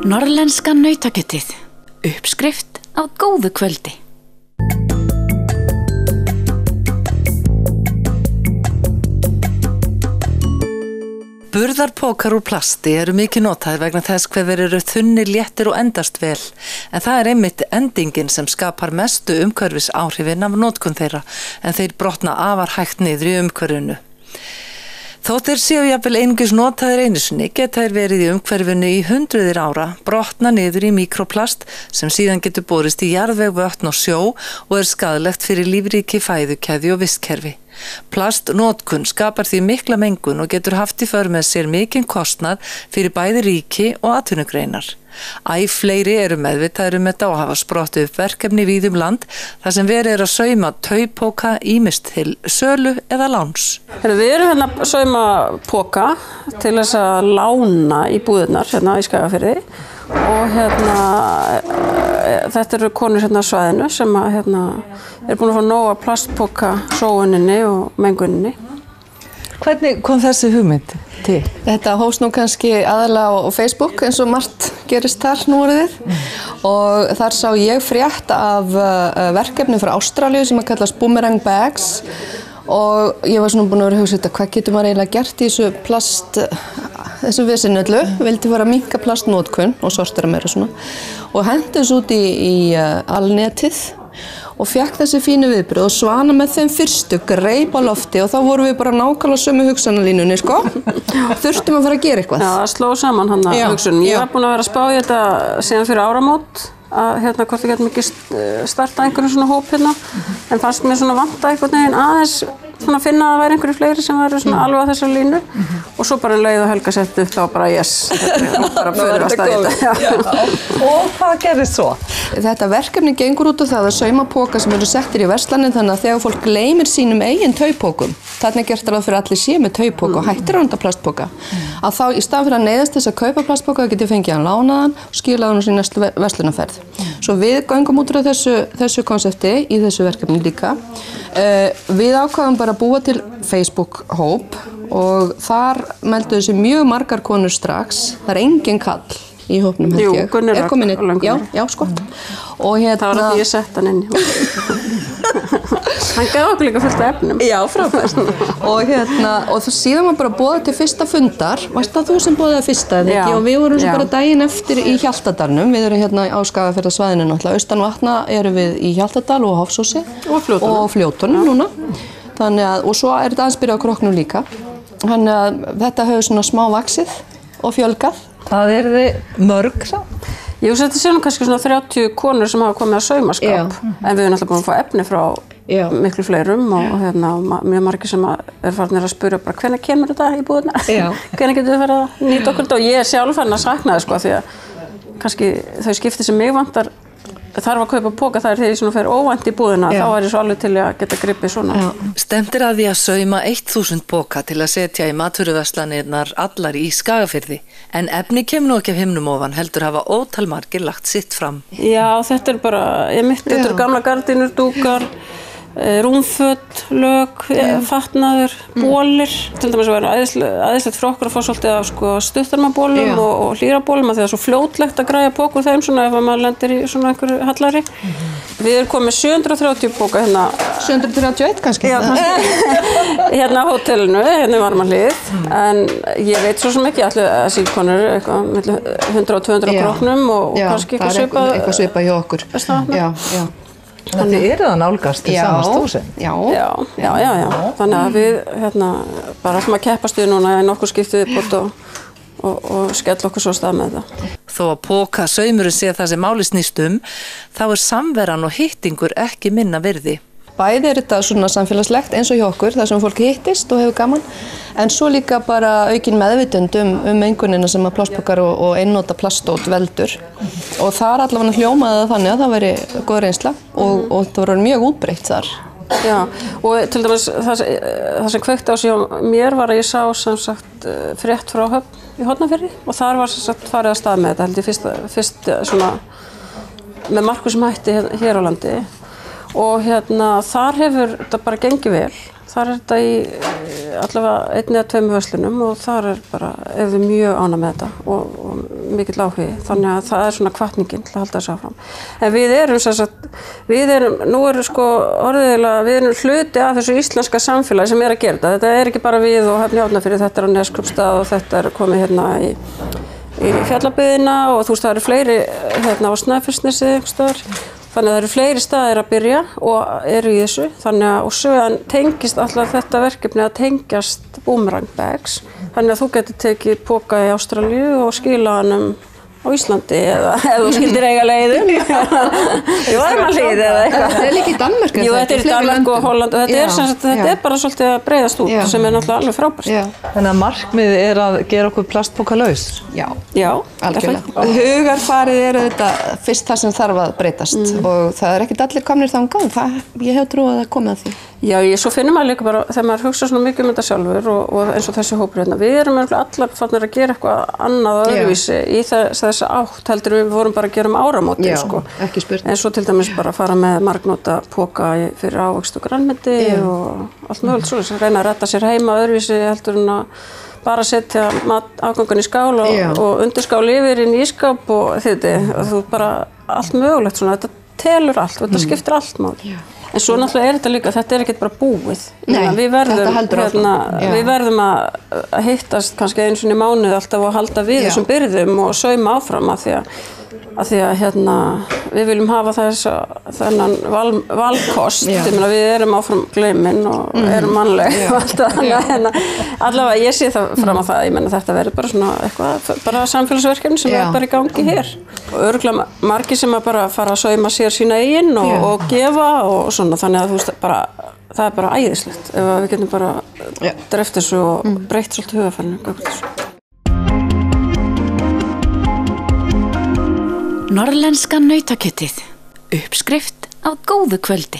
Norrlenska nautakjötið. Uppskrift á góðu kvöldi. Burðarpókar úr plasti eru mikið notaðir vegna þess hve þeir eru þunnir, léttir og endast vel. En það er einmitt endingin sem skapar mestu umhverfis áhrifin af notkun þeirra, en þeir brotna afar hægt niður í umhverfinu. Þótt þeir séu jafnvel einungis notaðir einu sinni geta þeir verið í umhverfinu í hundruðir ára, brotna niður í mikroplast sem síðan getur borist í jarðveg, vötn og sjó og er skaðlegt fyrir lífríki, fæðukeðju og vistkerfi. Plastnotkun skapar því mikla mengun og getur haft í för með sér mikinn kostnað fyrir bæði ríki og atvinnugreinar. Æ fleiri eru meðvitaðir þetta og hafa sprottið upp verkefni víðum land þar sem verið er að sauma taupóka ýmist til sölu eða láns. Við erum hérna að sauma póka til þess að lána í búðirnar hérna í Skagafirði og þetta eru konur hérna á svæðinu sem er búin að fá nóg af plastpóka sóuninni og menguninni. Hvernig kom þessi hugmynd til? Þetta hófst nú kannski aðalega á Facebook eins og margt gerist þar nú orðið og þar sá ég frétt af verkefni frá Ástralíu sem að kallast Boomerang Bags og ég var svona búin að vera að hugsa þetta, hvað getur maður eiginlega gert í þessu plast, þessu vesinöllu, vildi fara að minnka plastnotkun og sortera meira svona og hendi þessu út í alnetið og fekk þessi fínu viðbröð og Svana með þeim fyrstu greip á lofti og þá vorum við bara nákvæmlega sömu hugsanalínunni, sko. Þurftum að fara að gera eitthvað. Já, að sló saman hann að hugsunum. Ég var búin að vera að spá í þetta síðan fyrir áramót, að hvort við getum ekki starta einhverjum svona hóp hérna, en fannst mér svona vanta einhvern veginn aðeins svona að finna að það væri einhverju fleiri sem væru svona alveg á þessar línu og svo bara leið og Helga setti upp þá bara yes, bara fyrir að staða þetta. Og hvað gerðist svo? Þetta verkefni gengur út á það að sauma póka sem eru settir í verslanir þannig að þegar fólk gleymir sínum eigin taupókum, þarna er gert ráð fyrir allir sé með taupóka og hættir að nota plastpóka, að þá í stað fyrir að neyðast þess að kaupa plastpóka geti fengið hann lánaðan og skila hann á sín næstu verslunarferð. Svo við göngum út frá þessu konsepti í þessu verkefni líka. Við ákváðum bara að búa til Facebook-hóp og þar melduðu sig mjög margar konur strax. Það er engin kall í hópnum held ég. Jú, Gunnar er komin inn. Já, sko. Og það var að ég sett hann inn í hópnum. Hann gaf okkur líka fullt af efnum. Já, frábært. Og síðan var bara boðað til fyrsta fundar. Varst það þú sem boðaði fyrsta eða ekki? Og við vorum svo bara daginn eftir í Hjaltadalnum. Við erum hérna á Skagafjarðarsvæðinu náttúrulega. Austan Vatna erum við í Hjaltadal og Hofsósi. Og Fljótunum núna. Og svo er þetta aðeins byrjað á Króknum líka. Þannig að þetta hefur svona smá vaxið og fjölgað. Það eru þið mörg sá? Ég hugsa þetta séum kannski svona 30 konur sem hafa komið að saumaskap, en við erum alltaf búin að fá efni frá miklu fleirum og mjög margir sem er farnir að spyrja bara hvenær kemur þetta í búðirnar? Hvenær getur við farið að nýta okkur þetta? Og ég er sjálf farin að sakna það sko, því að kannski þau skipti sem mig vantar þarf að kaupa póka þar þegar ég svona fer óvænt í búðina, þá er ég svo alveg til að geta gripið svona. Stefnt er að því að sauma 1000 póka til að setja í matvöruverslanirnar allar í Skagafirði, en efni kemur nú ekki af himnum ofan, heldur hafa ótal margir lagt sitt fram. Já, þetta er bara, þetta eru gamla gardínur, dúkar, rúmföt, lög, fatnaður, bólir. Til dæmis að vera æðislegt fyrir okkur að fá svolítið af sko, stuttarmabólum og hlýrabólum að því það er svo fljótlegt að græja pókur þeim svona ef maður lendir í svona einhverju hallari. Við erum komið 730 póka hérna. 731 kannski? Já, kannski. Hérna á hótelinu, hérna í Varmahlíð. En ég veit svo sem ekki allir að síðkonur eitthvað milli 100 og 200 króknum og kannski eitthvað svipað hjá okkur. Já. Þannig eru það nálgast til samast þúsund? Já. Þannig að við bara ætlum að keppast við núna í nokkur skipti viðbót og skella okkur svo stað með það. Þó að póka saumurinn sé það sem máli snýst þá er samveran og hittingur ekki minna virði. Bæði er þetta svona samfélagslegt eins og hjá okkur, þar sem fólk hittist og hefur gaman, en svo líka bara aukin meðvitund mengunina sem að plastpókar og einnota plastót veldur. Og þar allavega hljómaði það þannig að það væri góð reynsla og það var mjög útbreitt þar. Já, og til dæmis það sem kveikti á sig á mér var að ég sá sem sagt frétt frá Höfn í Hornafirði og þar var sem sagt farið að stað með þetta, held ég fyrst svona með markvissum hætti hér á landi. Og þar hefur þetta bara gengið vel. Þar er þetta í allavega 1 eða 2 verslunum og þar er bara, við mjög ánægð með þetta og mikill áhugi, þannig að það svona hvatningin til að halda þessu áfram. En við erum nú sko orðiðilega, við erum hluti af þessu íslenska samfélagi sem að gera þetta ekki bara við og Höfn í Hornafirði, þetta á Neskrópstað og þetta komið hérna í Fjallabyggðina og þú veist það eru fleiri hérna á Snæfellsnesi einhvers staðar. Þannig að það eru fleiri staðir að byrja og eru í þessu. Þannig að og svo tengist alltaf þetta verkefni að tengjast boomerang bags. Þannig að þú getur tekið poka í Ástralíu og skila hann á Íslandi eða ef þú skildir eiga leiðum. Í Varmahlíð eða eitthvað. Þetta líka í Danmörku. Jú, þetta í Danmörku og Holland og þetta er bara svolítið að breiðast út sem náttúrulega alveg frábært. Þannig að markmiðið að gera okkur plastpokalaus? Já, algjörlega. Og hugarfarið þetta fyrst það sem þarf að breytast og það ekkert allir komnir þangað. Ég hef trú að það komið að því. Já, svo finnum maður líka bara, þegar maður hugsa svona mikið þetta sjálfur og eins og þessi hópur hérna, við erum allar farnir að gera eitthvað annað og öðruvísi í þessa átt heldur við vorum bara að gera áramótin, sko. Ekki spurning. En svo til dæmis bara að fara með margnóta poka fyrir ávöxt og grænmeti og allt mögulegt svoleiðis, reyna að redda sér heima öðruvísi heldur en að bara setja afgangan í skál og undirskál yfir inn í ískáp og þú bara allt mögulegt svona, þetta telur allt og þetta skiptir allt máli. En svo náttúrulega þetta líka, þetta ekkert bara búið. Nei, við verðum að hittast kannski einu sinni í mánuði alltaf og halda við þessum byrðum og sauma áfram af því að við viljum hafa þennan valkost. Við erum áfram gleymin og erum mannleg og allt það. Allavega ég sé það fram á það, ég menna þetta verður bara svona eitthvað, bara samfélagsverkefni sem er bara í gangi hér. Og örugglega margir sem að bara fara að sauma sér sína eigin og gefa og svona, þannig að þú veist bara, það er bara æðislegt ef við getum bara dreift þessu og breytt svolítið hugafærinu. Norðlenska nautakjötið. Uppskrift á góðu kvöldi.